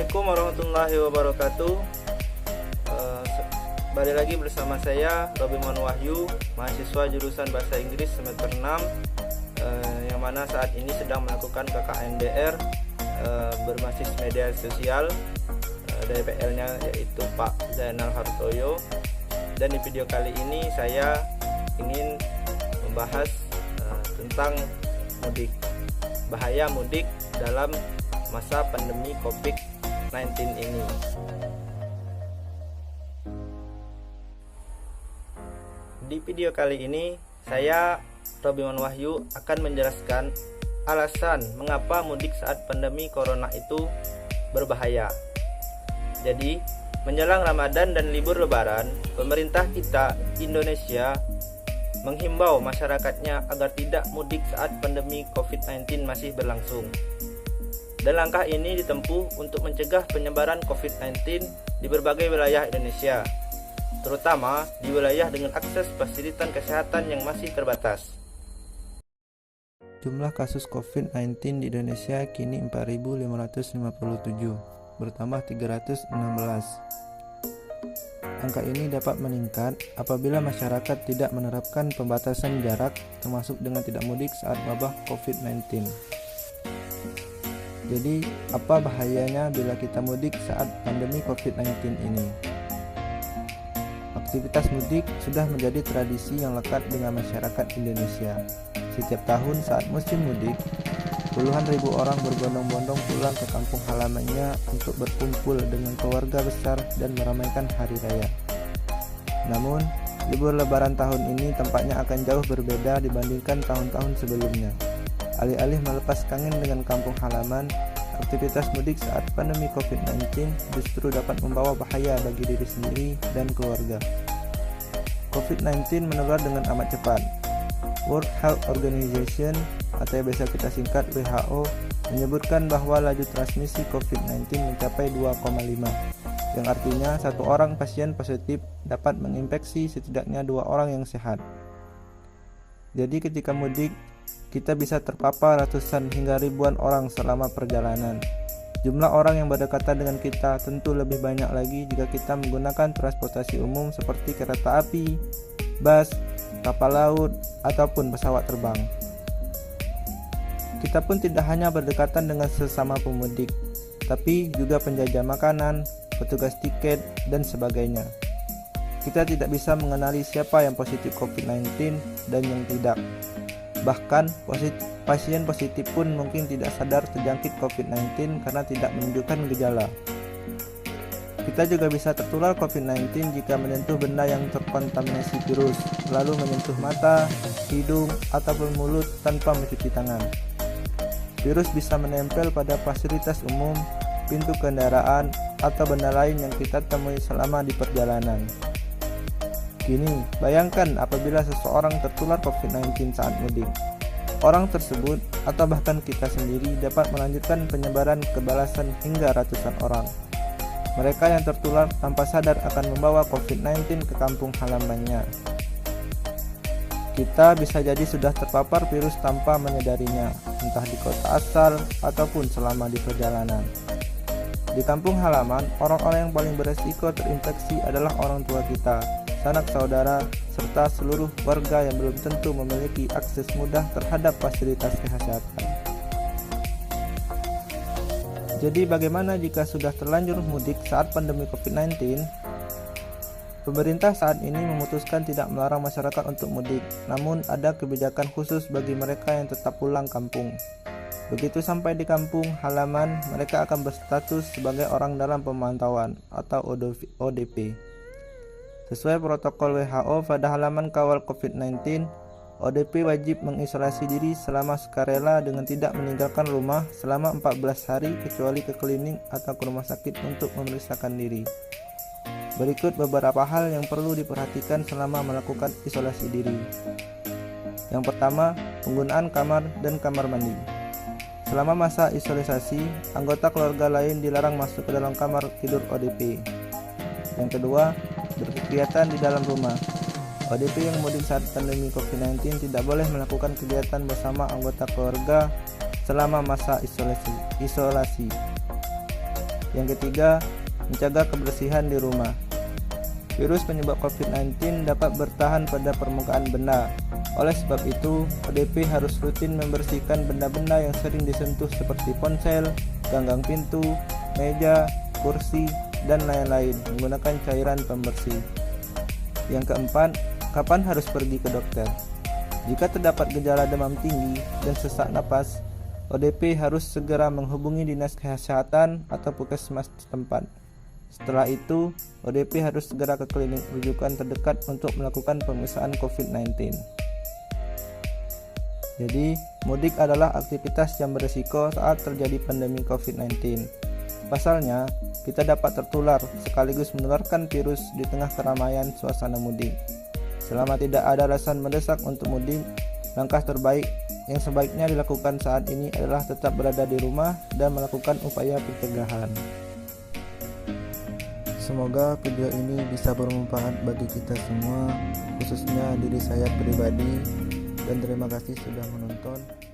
Assalamualaikum warahmatullahi wabarakatuh. Balik lagi bersama saya Robiman Wahyu, mahasiswa jurusan Bahasa Inggris semester 6, yang mana saat ini sedang melakukan KKNDR berbasis media sosial. DPL-nya yaitu Pak Zainal Hartoyo. Dan di video kali ini saya ingin membahas tentang mudik, bahaya mudik dalam masa pandemi COVID-19 ini. Di video kali ini saya Robiman Wahyu akan menjelaskan alasan mengapa mudik saat pandemi corona itu berbahaya. Jadi, menjelang Ramadan dan libur Lebaran, pemerintah kita Indonesia menghimbau masyarakatnya agar tidak mudik saat pandemi COVID-19 masih berlangsung. Dan langkah ini ditempuh untuk mencegah penyebaran COVID-19 di berbagai wilayah Indonesia, terutama di wilayah dengan akses fasilitas kesehatan yang masih terbatas. Jumlah kasus COVID-19 di Indonesia kini 4.557, bertambah 316. Angka ini dapat meningkat apabila masyarakat tidak menerapkan pembatasan jarak, termasuk dengan tidak mudik saat wabah COVID-19. Jadi, apa bahayanya bila kita mudik saat pandemi COVID-19 ini? Aktivitas mudik sudah menjadi tradisi yang lekat dengan masyarakat Indonesia. Setiap tahun saat musim mudik, puluhan ribu orang berbondong-bondong pulang ke kampung halamannya untuk berkumpul dengan keluarga besar dan meramaikan hari raya. Namun, libur Lebaran tahun ini tampaknya akan jauh berbeda dibandingkan tahun-tahun sebelumnya. Alih-alih melepas kangen dengan kampung halaman, aktivitas mudik saat pandemi COVID-19 justru dapat membawa bahaya bagi diri sendiri dan keluarga. COVID-19 menular dengan amat cepat. World Health Organization atau yang biasa kita singkat WHO menyebutkan bahwa laju transmisi COVID-19 mencapai 2,5, yang artinya satu orang pasien positif dapat menginfeksi setidaknya 2 orang yang sehat. Jadi ketika mudik, kita bisa terpapar ratusan hingga ribuan orang selama perjalanan. Jumlah orang yang berdekatan dengan kita tentu lebih banyak lagi jika kita menggunakan transportasi umum seperti kereta api, bus, kapal laut, ataupun pesawat terbang. Kita pun tidak hanya berdekatan dengan sesama pemudik, tapi juga penjajah makanan, petugas tiket, dan sebagainya. Kita tidak bisa mengenali siapa yang positif COVID-19 dan yang tidak. Bahkan, pasien positif pun mungkin tidak sadar terjangkit COVID-19 karena tidak menunjukkan gejala. Kita juga bisa tertular COVID-19 jika menyentuh benda yang terkontaminasi virus, lalu menyentuh mata, hidung, ataupun mulut tanpa mencuci tangan. Virus bisa menempel pada fasilitas umum, pintu kendaraan, atau benda lain yang kita temui selama di perjalanan. Kini, bayangkan apabila seseorang tertular COVID-19 saat mudik. Orang tersebut, atau bahkan kita sendiri, dapat melanjutkan penyebaran kebalasan hingga ratusan orang. Mereka yang tertular tanpa sadar akan membawa COVID-19 ke kampung halamannya. Kita bisa jadi sudah terpapar virus tanpa menyadarinya, entah di kota asal ataupun selama di perjalanan. Di kampung halaman, orang-orang yang paling beresiko terinfeksi adalah orang tua kita, sanak saudara, serta seluruh warga yang belum tentu memiliki akses mudah terhadap fasilitas kesehatan. Jadi bagaimana jika sudah terlanjur mudik saat pandemi COVID-19? Pemerintah saat ini memutuskan tidak melarang masyarakat untuk mudik, namun ada kebijakan khusus bagi mereka yang tetap pulang kampung. Begitu sampai di kampung halaman, mereka akan berstatus sebagai orang dalam pemantauan atau ODP. Sesuai protokol WHO pada halaman kawal COVID-19, ODP wajib mengisolasi diri selama sukarela dengan tidak meninggalkan rumah selama 14 hari kecuali ke klinik atau ke rumah sakit untuk memeriksakan diri. Berikut beberapa hal yang perlu diperhatikan selama melakukan isolasi diri. Yang pertama, penggunaan kamar dan kamar mandi. Selama masa isolasi, anggota keluarga lain dilarang masuk ke dalam kamar tidur ODP. Yang kedua, berkegiatan di dalam rumah. ODP yang mudik saat pandemi COVID-19 tidak boleh melakukan kegiatan bersama anggota keluarga selama masa isolasi. Yang ketiga, menjaga kebersihan di rumah. Virus penyebab COVID-19 dapat bertahan pada permukaan benda. Oleh sebab itu, ODP harus rutin membersihkan benda-benda yang sering disentuh seperti ponsel, ganggang pintu, meja, kursi, dan lain-lain menggunakan cairan pembersih. Yang keempat, kapan harus pergi ke dokter? Jika terdapat gejala demam tinggi dan sesak napas, ODP harus segera menghubungi dinas kesehatan atau puskesmas setempat. Setelah itu, ODP harus segera ke klinik rujukan terdekat untuk melakukan pemeriksaan COVID-19. Jadi, mudik adalah aktivitas yang berisiko saat terjadi pandemi COVID-19. Pasalnya, kita dapat tertular sekaligus menularkan virus di tengah keramaian suasana mudik. Selama tidak ada alasan mendesak untuk mudik, langkah terbaik yang sebaiknya dilakukan saat ini adalah tetap berada di rumah dan melakukan upaya pencegahan. Semoga video ini bisa bermanfaat bagi kita semua, khususnya diri saya pribadi, dan terima kasih sudah menonton.